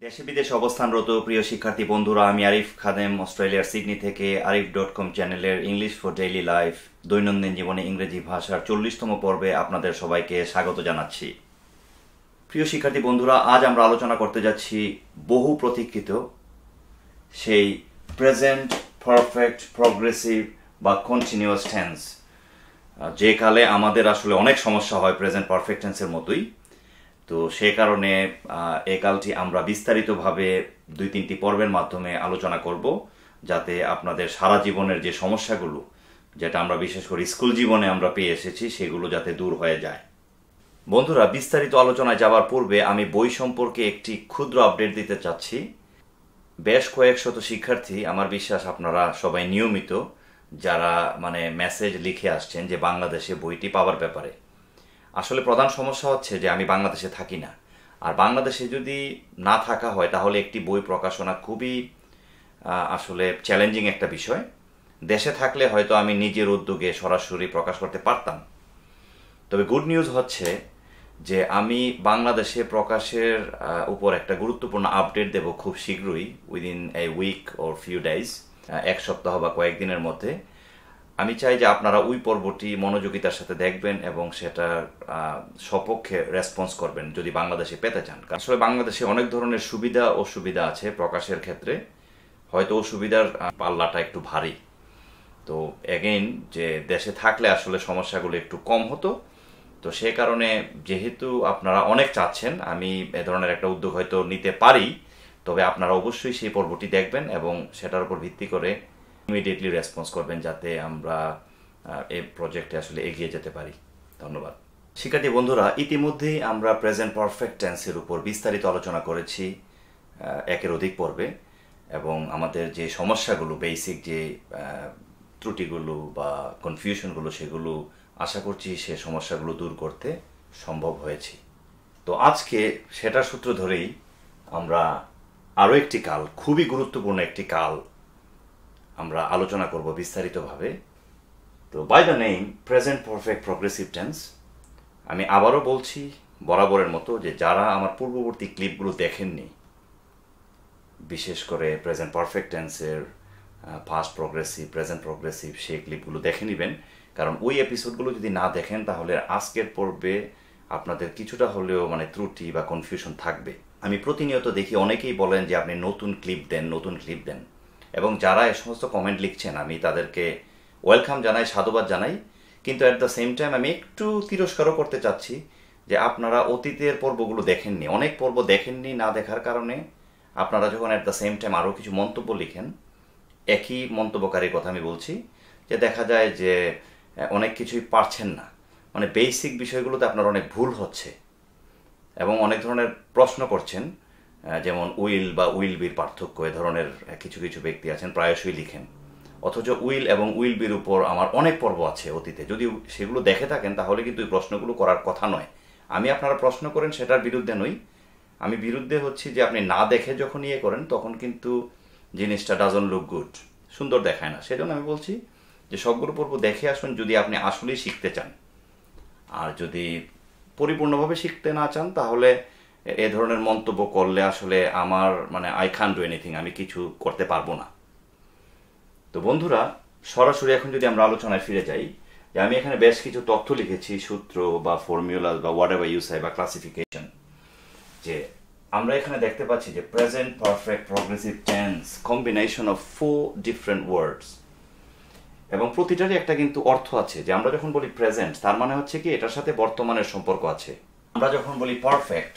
দেশে বিদেশে অবস্থানরত প্রিয় শিক্ষার্থী বন্ধুরা, আমি আরিফ খাদেম অস্ট্রেলিয়ার সিডনি থেকে arif.com চ্যানেলের ইংলিশ ফর ডেইলি লাইফ দৈনন্দিন জীবনে ইংরেজি ভাষার 40তম পর্বে আপনাদের সবাইকে স্বাগত জানাচ্ছি। প্রিয় শিক্ষার্থী বন্ধুরা, আজ আমরা আলোচনা করতে যাচ্ছি বহু প্রতীক্ষিত সেই প্রেজেন্ট পারফেক্ট প্রগ্রেসিভ বা কন্টিনিউয়াস টেন্স, যে কালে আমাদের আসলে অনেক সমস্যা হয় প্রেজেন্ট পারফেক্ট টেন্সের মতোই। তো সে কারণে এই কালটি আমরা বিস্তারিতভাবে 2-3টি পর্বের মাধ্যমে আলোচনা করব, যাতে আপনাদের সারা জীবনের যে সমস্যাগুলো, যেটা আমরা বিশেষ করে স্কুল জীবনে আমরা পেয়ে এসেছি, সেগুলো যাতে দূর হয়ে যায়। বন্ধুরা, বিস্তারিত আলোচনায় যাওয়ার পূর্বে আমি বই সম্পর্কে একটি ক্ষুদ্র আপডেট দিতে চাচ্ছি। বেশ কয়েক শত শিক্ষার্থী, আমার বিশ্বাস আপনারা সবাই নিয়মিত যারা মেসেজ লিখে আসছেন যে বাংলাদেশে বইটি পাওয়ার ব্যাপারে। আসলে প্রধান সমস্যা হচ্ছে যে আমি বাংলাদেশে থাকি না, আর বাংলাদেশে যদি না থাকা হয় তাহলে একটি বই প্রকাশনা খুবই আসলে চ্যালেঞ্জিং একটা বিষয়। দেশে থাকলে হয়তো আমি নিজের উদ্যোগে সরাসরি প্রকাশ করতে পারতাম। তবে গুড নিউজ হচ্ছে যে আমি বাংলাদেশে প্রকাশের উপর একটা গুরুত্বপূর্ণ আপডেট দেব খুব শীঘ্রই, within a week or few days, এক সপ্তাহ বা কয়েকদিনের মধ্যে। আমি চাই যে আপনারা ওই পর্বটি মনোযোগিতার সাথে দেখবেন এবং সেটার সপক্ষে রেসপন্স করবেন যদি বাংলাদেশে পেতে চান। আসলে বাংলাদেশে অনেক ধরনের সুবিধা অসুবিধা আছে প্রকাশের ক্ষেত্রে, হয়তো অসুবিধার পাল্লাটা একটু ভারী। তো এগেইন, যে দেশে থাকলে আসলে সমস্যাগুলো একটু কম হতো। তো সে কারণে যেহেতু আপনারা অনেক চাচ্ছেন, আমি এ ধরনের একটা উদ্যোগ হয়তো নিতে পারি। তবে আপনারা অবশ্যই সেই পর্বটি দেখবেন এবং সেটার উপর ভিত্তি করে ইমিডিয়েটলি রেসপন্স করবেন, যাতে আমরা এই প্রজেক্টে আসলে এগিয়ে যেতে পারি। ধন্যবাদ। শিক্ষার্থী বন্ধুরা, ইতিমধ্যেই আমরা প্রেজেন্ট পারফেক্ট টেন্সের উপর বিস্তারিত আলোচনা করেছি একের অধিক পর্বে, এবং আমাদের যে সমস্যাগুলো, বেসিক যে ত্রুটিগুলো বা কনফিউশনগুলো, সেগুলো আশা করছি সে সমস্যাগুলো দূর করতে সম্ভব হয়েছে। তো আজকে সেটার সূত্র ধরেই আমরা আরও একটি কাল, খুবই গুরুত্বপূর্ণ একটি কাল আমরা আলোচনা করব বিস্তারিতভাবে। তো by the name present perfect progressive tense, আমি আবারও বলছি বরাবরের মতো যে যারা আমার পূর্ববর্তী ক্লিপগুলো দেখেননি, বিশেষ করে প্রেজেন্ট পারফেক্ট টেন্সের পাস্ট প্রগ্রেসিভ, প্রেজেন্ট প্রগ্রেসিভ, সেই ক্লিপগুলো দেখে নেবেন। কারণ ওই এপিসোডগুলো যদি না দেখেন তাহলে আজকের পর্বে আপনাদের কিছুটা হলেও ত্রুটি বা কনফিউশন থাকবে। আমি প্রতিনিয়ত দেখি অনেকেই বলেন যে আপনি নতুন ক্লিপ দেন, নতুন ক্লিপ দেন, এবং যারা এ সমস্ত কমেন্ট লিখছেন আমি তাদেরকে ওয়েলকাম জানাই, সাধুবাদ জানাই। কিন্তু অ্যাট দ্য সেম টাইম আমি একটু তিরস্কারও করতে চাচ্ছি যে আপনারা অতীতের পর্বগুলো দেখেননি, অনেক পর্ব দেখেননি। না দেখার কারণে আপনারা যখন অ্যাট দ্য সেম টাইম আরও কিছু মন্তব্য লিখেন, একই মন্তব্যকারীর কথা আমি বলছি, যে দেখা যায় যে অনেক কিছুই পারছেন না, বেসিক বিষয়গুলোতে আপনার অনেক ভুল হচ্ছে এবং অনেক ধরনের প্রশ্ন করছেন, যেমন উইল বা উইল বির পার্থক্য, এ ধরনের কিছু কিছু ব্যক্তি আছেন প্রায়শই লিখেন। অথচ উইল এবং উইল বির উপর আমার অনেক পর্ব আছে অতীতে, যদি সেগুলো দেখে থাকেন তাহলে কিন্তু এই প্রশ্নগুলো করার কথা নয়। আমি আপনারা প্রশ্ন করেন সেটার বিরুদ্ধে নই, আমি বিরুদ্ধে হচ্ছি যে আপনি না দেখে যখন ইয়ে করেন তখন কিন্তু জিনিসটা ডাজন্ট লুক গুড, সুন্দর দেখায় না। সেজন্য আমি বলছি যে সবগুলো পর্ব দেখে আসুন যদি আপনি আসলেই শিখতে চান। আর যদি পরিপূর্ণভাবে শিখতে না চান তাহলে এ ধরনের মন্তব্য করলে আসলে আমার আই ক্যান ডু এনিথিং, আমি কিছু করতে পারবো না। তো বন্ধুরা, সরাসরি এখন যদি আমরা আলোচনায় ফিরে যাই, যে আমি এখানে বেশ কিছু তথ্য লিখেছি, সূত্র বা ফর্মুলা বা হোয়াট এভার ইউ সে বা ক্লাসিফিকেশন, যে আমরা এখানে দেখতে পাচ্ছি যে present perfect progressive tense combination of 4 different words, এবং প্রতিটারই একটা কিন্তু অর্থ আছে। যে আমরা যখন বলি প্রেজেন্ট, তার মানে হচ্ছে কি এটার সাথে বর্তমানের সম্পর্ক আছে। আমরা যখন বলি পারফেক্ট,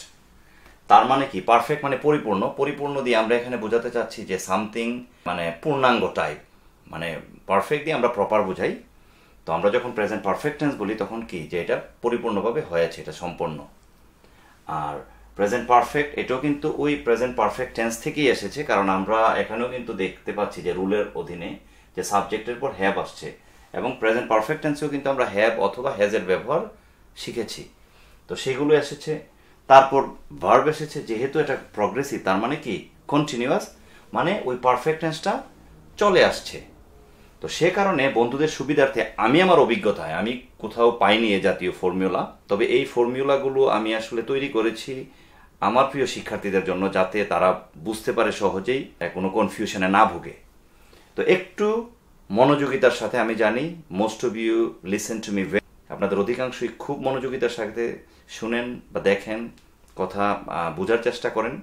তার মানে কি পারফেক্ট পরিপূর্ণ। পরিপূর্ণ দিয়ে আমরা এখানে বোঝাতে চাচ্ছি যে সামথিং পূর্ণাঙ্গ টাইপ, পারফেক্ট দিয়ে আমরা প্রপার বোঝাই। তো আমরা যখন প্রেজেন্ট পারফেক্ট টেন্স বলি তখন কি, যে এটা পরিপূর্ণভাবে হয়েছে, এটা সম্পন্ন। আর প্রেজেন্ট পারফেক্ট, এটাও কিন্তু ওই প্রেজেন্ট পারফেক্ট টেন্স থেকেই এসেছে, কারণ আমরা এখানেও কিন্তু দেখতে পাচ্ছি যে রুলের অধীনে যে সাবজেক্টের পর হ্যাভ আসছে, এবং প্রেজেন্ট পারফেক্ট টেন্সেও কিন্তু আমরা হ্যাভ অথবা হ্যাজের ব্যবহার শিখেছি। তো সেগুলো এসেছে। তারপর ভার্ব এসেছে, যেহেতু এটা প্রগ্রেসিভ তার মানে কি কন্টিনিউয়াস, ওই পারফেক্ট টেন্সটা চলে আসছে। তো সে কারণে বন্ধুদের সুবিধার্থে আমি আমার অভিজ্ঞতায় আমি কোথাও পাইনি এ জাতীয় ফর্মুলা, তবে এই ফর্মুলাগুলো আমি আসলে তৈরি করেছি আমার প্রিয় শিক্ষার্থীদের জন্য, যাতে তারা বুঝতে পারে সহজেই, কোনো কনফিউশনে না ভোগে। তো একটু মনোযোগিতার সাথে, আমি জানি most of you listen to me, আপনাদের অধিকাংশই খুব মনোযোগিতার সাথে শুনেন বা দেখেন, কথা বোঝার চেষ্টা করেন।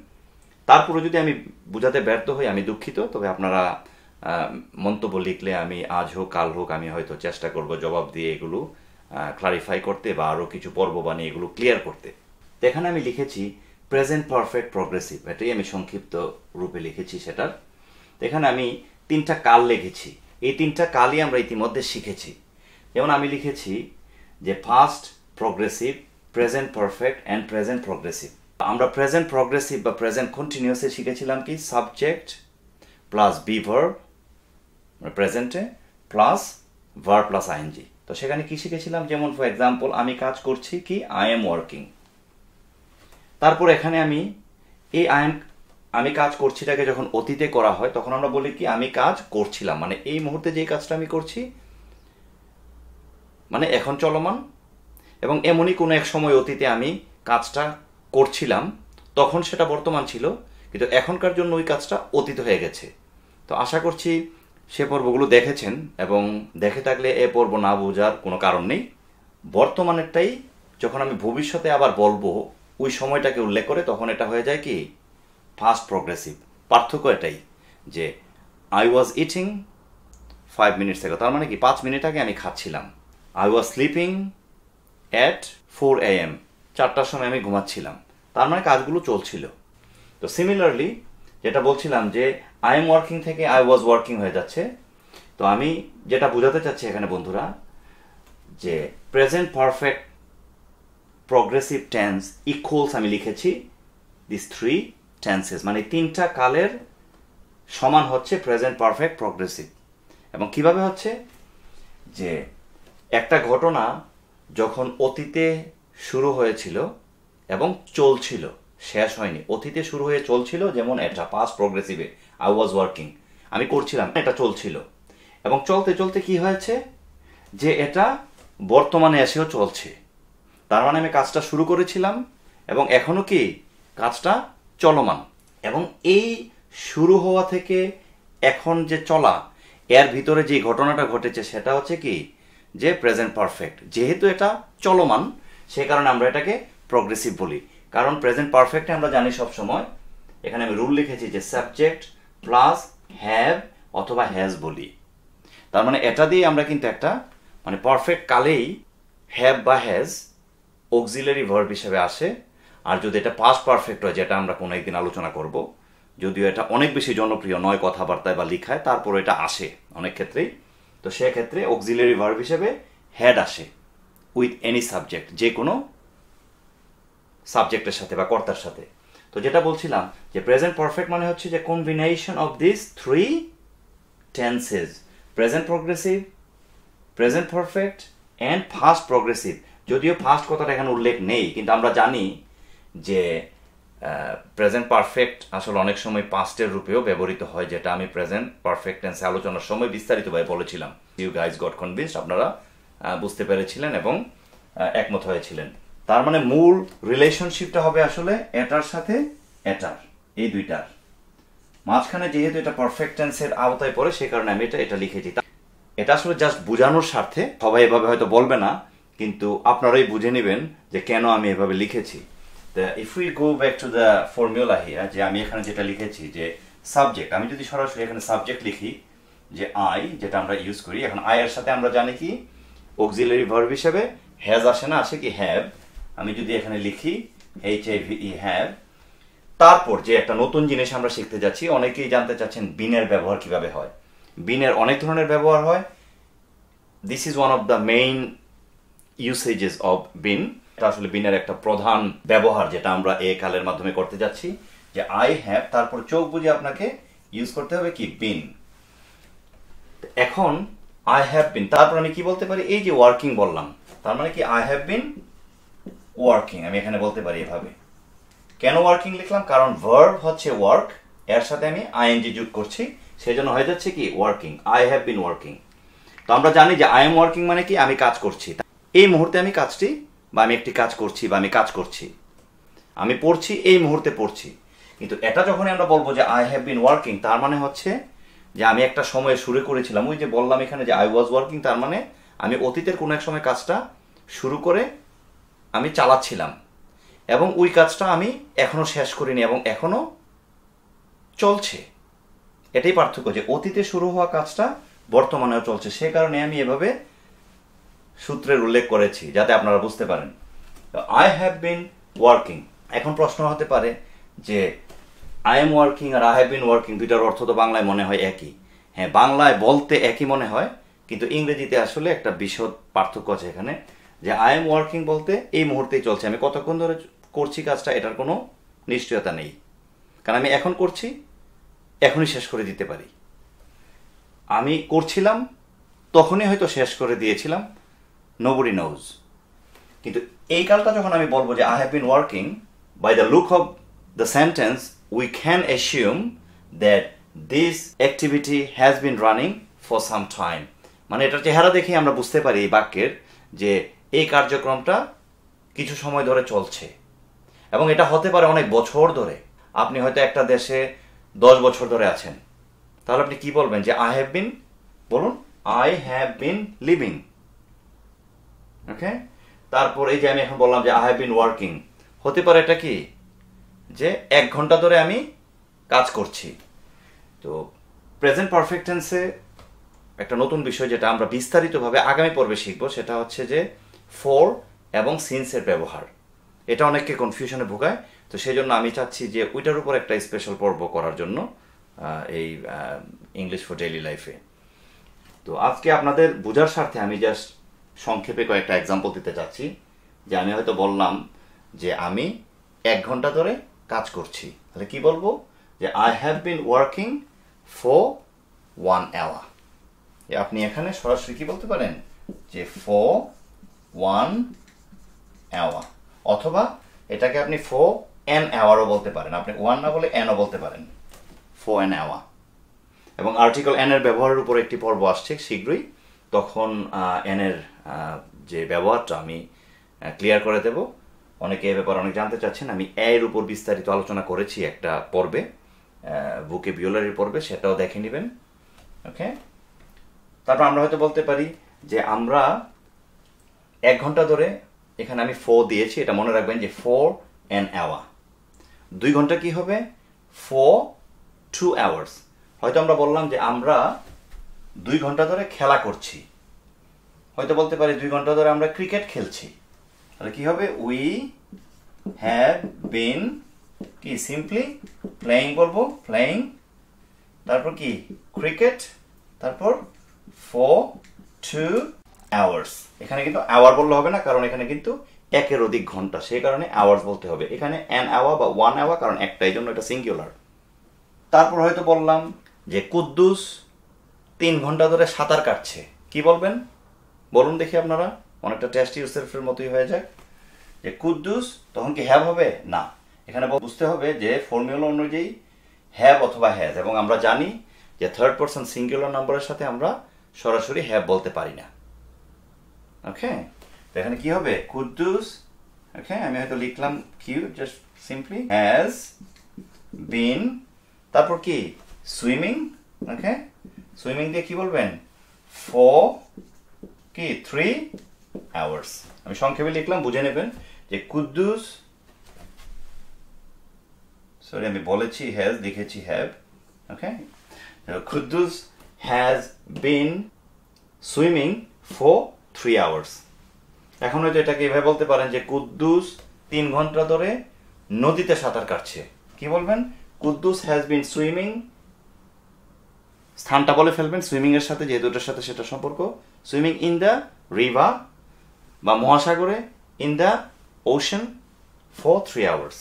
তারপরে যদি আমি বোঝাতে ব্যর্থ হই, আমি দুঃখিত। তবে আপনারা মন্তব্য লিখলে আমি আজ হোক কাল হোক আমি হয়তো চেষ্টা করব জবাব দিয়ে এগুলো ক্লারিফাই করতে বা আরও কিছু পর্ব বানিয়ে এগুলো ক্লিয়ার করতে। তো এখানে আমি লিখেছি প্রেজেন্ট পারফেক্ট প্রগ্রেসিভ, এটাই আমি সংক্ষিপ্ত রূপে লিখেছি সেটার। তো এখানে আমি 3টা কাল লিখেছি। এই 3টা কালই আমরা ইতিমধ্যে শিখেছি। যেমন আমি লিখেছি যে past progressive, present perfect and present progressive. আমরা প্রেজেন্ট প্রগ্রেসিভ বা প্রেজেন্ট কন্টিনিউয়াসে শিখেছিলাম কি সাবজেক্ট প্লাস বি ভার্ব প্রেজেন্টে প্লাস ভার্ব প্লাস আইএনজি। তো সেখানে কি শিখেছিলাম, যেমন ফর এক্সাম্পল আমি কাজ করছি কি আই এম ওয়ার্কিং। তারপর এখানে আমি কাজ করছিটাকে যখন অতীতে করা হয় তখন আমরা বলি কি আমি কাজ করছিলাম, মানে এই মুহূর্তে যে কাজটা আমি করছি মানে এখন চলমান। এবং এমনই কোনো এক সময় অতীতে আমি কাজটা করছিলাম, তখন সেটা বর্তমান ছিল, কিন্তু এখনকার জন্য ওই কাজটা অতীত হয়ে গেছে। তো আশা করছি সে পর্বগুলো দেখেছেন, এবং দেখে থাকলে এ পর্ব না বোঝার কোনো কারণ নেই। বর্তমানেরটাই যখন আমি ভবিষ্যতে আবার বলবো ওই সময়টাকে উল্লেখ করে, তখন এটা হয়ে যায় কি ফাস্ট প্রগ্রেসিভ। পার্থক্য এটাই যে I was eating 5 minutes ago, তার মানে কি 5 মিনিট আগে আমি খাচ্ছিলাম। I was sleeping at 4 AM, 4টার সময় আমি ঘুমাচ্ছিলাম, তার মানে কাজগুলো চলছিল। তো সিমিলারলি যেটা বলছিলাম যে আই এম ওয়ার্কিং থেকে আই ওয়াজ ওয়ার্কিং হয়ে যাচ্ছে। তো আমি যেটা বোঝাতে চাচ্ছি এখানে বন্ধুরা, যে present perfect progressive tense equals আমি লিখেছি দিস 3 টেন্সেস, মানে 3টা কালের সমান হচ্ছে প্রেজেন্ট পারফেক্ট প্রগ্রেসিভ। এবং কিভাবে হচ্ছে, যে একটা ঘটনা যখন অতীতে শুরু হয়েছিল এবং চলছিল, শেষ হয়নি, অতীতে শুরু হয়ে চলছিল, যেমন এটা পাস্ট প্রগ্রেসিভে আই ওয়াজ ওয়ার্কিং, আমি করছিলাম, এটা চলছিল, এবং চলতে চলতে কি হয়েছে যে এটা বর্তমানে এসেও চলছে। তার মানে আমি কাজটা শুরু করেছিলাম এবং এখনো কি কাজটা চলমান। এবং এই শুরু হওয়া থেকে এখন যে চলা, এর ভিতরে যে ঘটনাটা ঘটেছে সেটা হচ্ছে কি যে প্রেজেন্ট পারফেক্ট। যেহেতু এটা চলমান, সে কারণে আমরা এটাকে প্রগ্রেসিভ বলি। কারণ প্রেজেন্ট পারফেক্টে আমরা জানি সব সময়, এখানে আমি রুল লিখেছি যে সাবজেক্ট প্লাস হ্যাভ অথবা হ্যাজ বলি। তার মানে এটা দিয়ে আমরা কিন্তু একটা মানে পারফেক্ট কালেই হ্যাভ বা হ্যাজ অক্সিলারি ভার্ব হিসেবে আসে। আর যদি এটা পাস্ট পারফেক্ট হয়, যেটা আমরা কোনো একদিন আলোচনা করব, যদিও এটা অনেক বেশি জনপ্রিয় নয় কথাবার্তায় বা লিখায়, তারপর এটা আসে অনেক ক্ষেত্রেই। তো সেক্ষেত্রে অক্সিলারি ভার্ব হিসেবে হ্যাড আসে উইথ এনি সাবজেক্ট, যে কোনো সাবজেক্টের সাথে বা কর্তার সাথে। তো যেটা বলছিলাম যে প্রেজেন্ট পারফেক্ট মানে হচ্ছে যে combination of this 3 tenses, present progressive, present perfect and fast progressive. যদিও ফাস্ট কথাটা এখানে উল্লেখ নেই, কিন্তু আমরা জানি যে প্রেজেন্ট পারফেক্ট আসলে অনেক সময় পাস্টের রূপেও ব্যবহৃত হয়, যেটা আমি প্রেজেন্ট পারফেক্ট টেন্সে আলোচনার সময় বিস্তারিতভাবে বলেছিলাম। ইউ গাইজ গট কনভিন্সড, আপনারা বুঝতে পেরেছিলেন এবং একমত হয়েছিলেন। তার মানে মূল রিলেশনশিপটা হবে আসলে এটার সাথে এটার, এই দুইটার মাঝখানে। যেহেতু এটা পারফেক্ট টেন্সের আওতায় পড়ে, সে কারণে আমি এটা লিখেছি। এটা আসলে জাস্ট বোঝানোর স্বার্থে, সবাই এভাবে হয়তো বলবে না, কিন্তু আপনারাই বুঝে নেবেন যে কেন আমি এভাবে লিখেছি। If we go back to the formula here, যে আমি এখানে যেটা লিখেছি যে সাবজেক্ট, আমি যদি সরাসরি এখানে সাবজেক্ট লিখি যে আই, যেটা আমরা ইউজ করি, এখন আই এর সাথে আমরা জানি কি অক্সিলারি ভার্ব হিসেবে হ্যাজ আসে না, আসে কি হ্যাভ। আমি যদি এখানে লিখি HAVE হ্যাভ, তারপর যে একটা নতুন জিনিস আমরা শিখতে যাচ্ছি, অনেকেই জানতে চাচ্ছেন বিনের ব্যবহার কিভাবে হয়। বিনের অনেক ধরনের ব্যবহার হয়। This is one of the main usages of been. এটা আসলে বিনের একটা প্রধান ব্যবহার, যেটা আমরা এ কালের মাধ্যমে করতে যাচ্ছি, যে আই হ্যাভ, তারপর চোখ বুঝে আপনাকে ইউজ করতে হবে কি বিন। এখন আই হ্যাভ বিন, তারপর আমি কি বলতে পারি, এই যে ওয়ার্কিং বললাম, তার মানে কি আই হ্যাভ বিন ওয়ার্কিং, আমি এখানে বলতে পারি এভাবে। কেন ওয়ার্কিং লিখলাম, কারণ ভার্ব হচ্ছে ওয়ার্ক, এর সাথে আমি আইএনজি যোগ করছি, সেজন্য হয়ে যাচ্ছে কি working, I have been working. তো আমরা জানি যে আই এম ওয়ার্কিং মানে কি আমি কাজ করছি, এই মুহূর্তে আমি কাজটি বা আমি একটি কাজ করছি বা আমি কাজ করছি। আমি পড়ছি, এই মুহূর্তে পড়ছি। কিন্তু এটা যখনই আমরা বলবো যে আই হ্যাভ বিন ওয়ার্কিং, তার মানে হচ্ছে যে আমি একটা সময়ে শুরু করেছিলাম। ওই যে বললাম এখানে যে আই ওয়াজ ওয়ার্কিং, তার মানে আমি অতীতের কোনো এক সময় কাজটা শুরু করে আমি চালাচ্ছিলাম, এবং ওই কাজটা আমি এখনো শেষ করিনি এবং এখনো চলছে। এটাই পার্থক্য, যে অতীতে শুরু হওয়া কাজটা বর্তমানেও চলছে। সে কারণে আমি এভাবে সূত্রের উল্লেখ করেছি, যাতে আপনারা বুঝতে পারেন। I have been working. এখন প্রশ্ন হতে পারে যে আই এম ওয়ার্কিং আর আই হ্যাভ বিন ওয়ার্কিং, দুইটার অর্থ তো বাংলায় মনে হয় একই। হ্যাঁ, বাংলায় বলতে একই মনে হয়, কিন্তু ইংরেজিতে আসলে একটা বিশদ পার্থক্য আছে এখানে। যে আই এম ওয়ার্কিং বলতে এই মুহূর্তেই চলছে, আমি কতক্ষণ ধরে করছি কাজটা এটার কোনো নিশ্চয়তা নেই, কারণ আমি এখন করছি, এখনই শেষ করে দিতে পারি। আমি করছিলাম, তখনই হয়তো শেষ করে দিয়েছিলাম, নোবডি নোজ। কিন্তু এই কালটা যখন আমি বলবো যে I have been working, by the look of the sentence we can assume that this activity has been running for some time. মানে এটার চেহারা দেখে আমরা বুঝতে পারি এই বাক্যের যে এই কার্যক্রমটা কিছু সময় ধরে চলছে, এবং এটা হতে পারে অনেক বছর ধরে। আপনি হয়তো একটা দেশে 10 বছর ধরে আছেন, তাহলে আপনি কি বলবেন? যে আই হ্যাভ বিন, বলুন আই হ্যাভ বিন লিভিং। ওকে, তারপর এই যে আমি এখন বললাম যে আই হ্যাভ বিন ওয়ার্কিং, হতে পারে এটা কি যে 1 ঘন্টা ধরে আমি কাজ করছি। তো প্রেজেন্ট পারফেক্ট টেন্সে একটা নতুন বিষয় যেটা আমরা বিস্তারিতভাবে আগামী পর্বে শিখবো, সেটা হচ্ছে যে ফর এবং সিন্সের ব্যবহার। এটা অনেককে কনফিউশনে ভোগায়, তো সেই জন্য আমি চাচ্ছি যে ওইটার উপর একটা স্পেশাল পর্ব করার জন্য এই ইংলিশ ফর ডেইলি লাইফে। তো আজকে আপনাদের বোঝার স্বার্থে আমি জাস্ট সংক্ষেপে কয়েকটা এক্সাম্পল দিতে চাচ্ছি। যে আমি হয়তো বললাম যে আমি 1 ঘন্টা ধরে কাজ করছি, তাহলে কি বলবো? যে I have been working for 1 hour। আপনি এখানে সরাসরি কি বলতে পারেন? যে ফর 1 hour, অথবা এটাকে আপনি ফর an hourও বলতে পারেন। আপনি 1 না বলে nও বলতে পারেন, ফর an hour। এবং আর্টিকেল এন এর ব্যবহারের উপর একটি পর্ব আসছে শীঘ্রই, তখন এন এর যে ব্যবহারটা আমি ক্লিয়ার করে দেব। অনেকে এ ব্যাপারে অনেক জানতে চাচ্ছেন। আমি এর উপর বিস্তারিত আলোচনা করেছি একটা পর্বে, ভোকাবুলারি পর্বে, সেটাও দেখে নেবেন। ওকে, তারপর আমরা হয়তো বলতে পারি যে আমরা 1 ঘন্টা ধরে, এখানে আমি ফর দিয়েছি, এটা মনে রাখবেন যে ফর an hour। 2 ঘন্টা কি হবে? For 2 hours। হয়তো আমরা বললাম যে আমরা 2 ঘন্টা ধরে খেলা করছি, হয়তো বলতে পারি 2 ঘন্টা ধরে আমরা ক্রিকেট খেলছি, তাহলে কি হবে? উই হ্যাভ বিন কি সিম্পলি প্লেইং বলবো, প্লেইং, তারপর কি ক্রিকেট, তারপর ফর 2 hours। এখানে কিন্তু আওয়ার বললে হবে না, কারণ এখানে কিন্তু 1-এর অধিক ঘন্টা, সেই কারণে আওয়ার্স বলতে হবে। এখানে an hour বা 1 hour, কারণ একটাই জন্য এটা সিঙ্গুলার। তারপর হয়তো বললাম যে কুদ্দুস 3 ঘন্টা ধরে সাঁতার কাটছে, কি বলবেন? বলুন দেখি আপনারা, অনেকটা টেস্ট ইউরসেলফের মতোই হয়ে যায়। যে কুদ্দুস, তখন কি হ্যাভ হবে? না, এখানে বুঝতে হবে যে ফর্মুলা অনুযায়ী হ্যাভ অথবা হ্যাজ, এবং আমরা জানি যে থার্ড পারসন সিঙ্গুলার নাম্বারের সাথে আমরা সরাসরি হ্যাভ বলতে পারি না। ওকে, তো এখানে কি হবে? কুদ্দুস, ওকে, আমি হয়তো লিখলাম Q, just simply has been, তারপর কি সুইমিং। ওকে, সুইমিং দিয়ে কি বলবেন? ফর কি 3 hours। আমি সংক্ষেপে লিখলাম, বুঝে নেবেন যে কুদ্দুস, সরি আমি বলেছি হ্যাজ, লিখেছি have. Okay, Kuddus has been swimming for 3 hours। এখন হয়তো এটাকে এভাবে বলতে পারেন যে কুদ্দুস 3 ঘন্টা ধরে নদীতে সাঁতার কাটছে, কি বলবেন? কুদ্দুস হ্যাজ বিন সুইমিং, স্থানটা বলে ফেলবেন সুইমিং এর সাথে, যেহেতু এটার সাথে সেটা সম্পর্ক, সুইমিং ইন দ্য রিভার বা মহাসাগরে, in the ocean for 3 hours।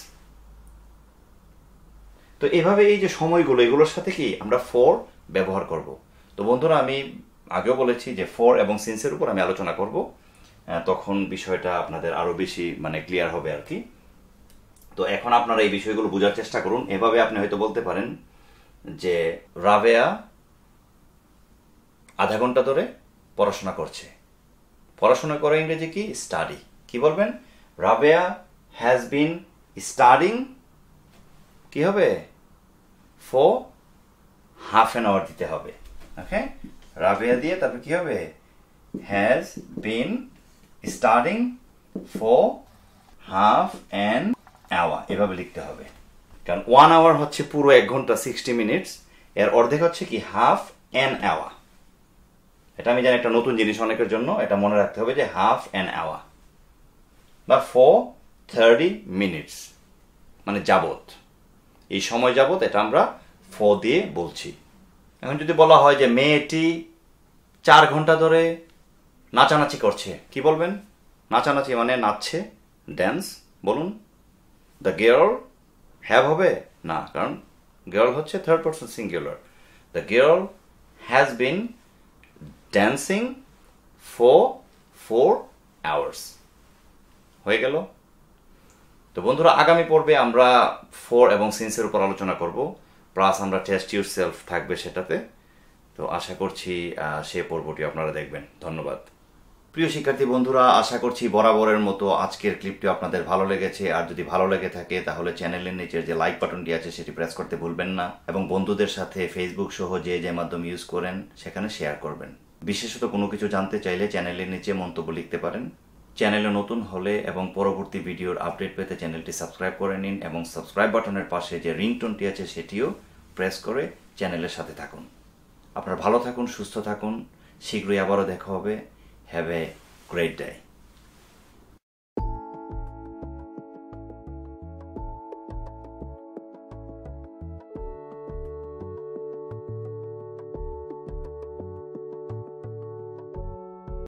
তো এভাবে এই যে সময়গুলো, এগুলোর সাথে কি আমরা ফর ব্যবহার করব। তো বন্ধুরা, আমি আগেও বলেছি যে ফর এবং সিন্সের উপর আমি আলোচনা করব, তখন বিষয়টা আপনাদের আরো বেশি ক্লিয়ার হবে আর কি। তো এখন আপনারা এই বিষয়গুলো বোঝার চেষ্টা করুন। এভাবে আপনি হয়তো বলতে পারেন যে রাবেয়া আধা ঘন্টা ধরে পড়াশোনা করছে। পড়াশোনা করে ইংরেজি কি? স্টাডি। কি বলবেন? রাবেয়া হ্যাজ বিন স্টার্টিং কি হবে ফর হাফ অ্যান আওয়ার দিতে হবে। ওকে, রাবেয়া দিয়ে তারপর কি হবে has been starting for half an hour, এভাবে লিখতে হবে। কারণ 1 আওয়ার হচ্ছে পুরো 1 ঘন্টা 60 মিনিটস, এর অর্ধেক হচ্ছে কি হাফ অ্যান আওয়ার। এটা আমি জানি একটা নতুন জিনিস অনেকের জন্য, এটা মনে রাখতে হবে যে হাফ অ্যান আওয়ার বা ফর 30 মিনিটস মানে যাবত, এই সময় যাবত, এটা আমরা ফর দিয়ে বলছি। এখন যদি বলা হয় যে মেয়েটি 4 ঘন্টা ধরে নাচানাচি করছে, কি বলবেন? নাচানাচি মানে নাচছে, ড্যান্স বলুন। দ্য গার্ল হ্যাভ হবে না, কারণ গার্ল হচ্ছে third person singular. The girl has been dancing for 4 hours. হয়ে গেল। তো বন্ধুরা, আগামী পর্বে আমরা ফর এবং সিন্সের উপর আলোচনা করব, প্লাস আমরা টেস্ট ইউর সেলফ থাকবে সেটাতে। তো আশা করছি সে পর্বটি আপনারা দেখবেন। ধন্যবাদ। প্রিয় শিক্ষার্থী বন্ধুরা, আশা করছি বরাবরের মতো আজকের ক্লিপটি আপনাদের ভালো লেগেছে। আর যদি ভালো লেগে থাকে তাহলে চ্যানেলের নিচের যে লাইক বাটনটি আছে সেটি প্রেস করতে ভুলবেন না, এবং বন্ধুদের সাথে ফেসবুক সহ যে মাধ্যম ইউজ করেন সেখানে শেয়ার করবেন। বিশেষত কোনো কিছু জানতে চাইলে চ্যানেলের নিচে মন্তব্য লিখতে পারেন। চ্যানেলে নতুন হলে এবং পরবর্তী ভিডিওর আপডেট পেতে চ্যানেলটি সাবস্ক্রাইব করে নিন, এবং সাবস্ক্রাইব বাটনের পাশে যে রিংটোনটি আছে সেটিও প্রেস করে চ্যানেলের সাথে থাকুন। আপনারা ভালো থাকুন, সুস্থ থাকুন। শীঘ্রই আবারও দেখা হবে। Have a great day.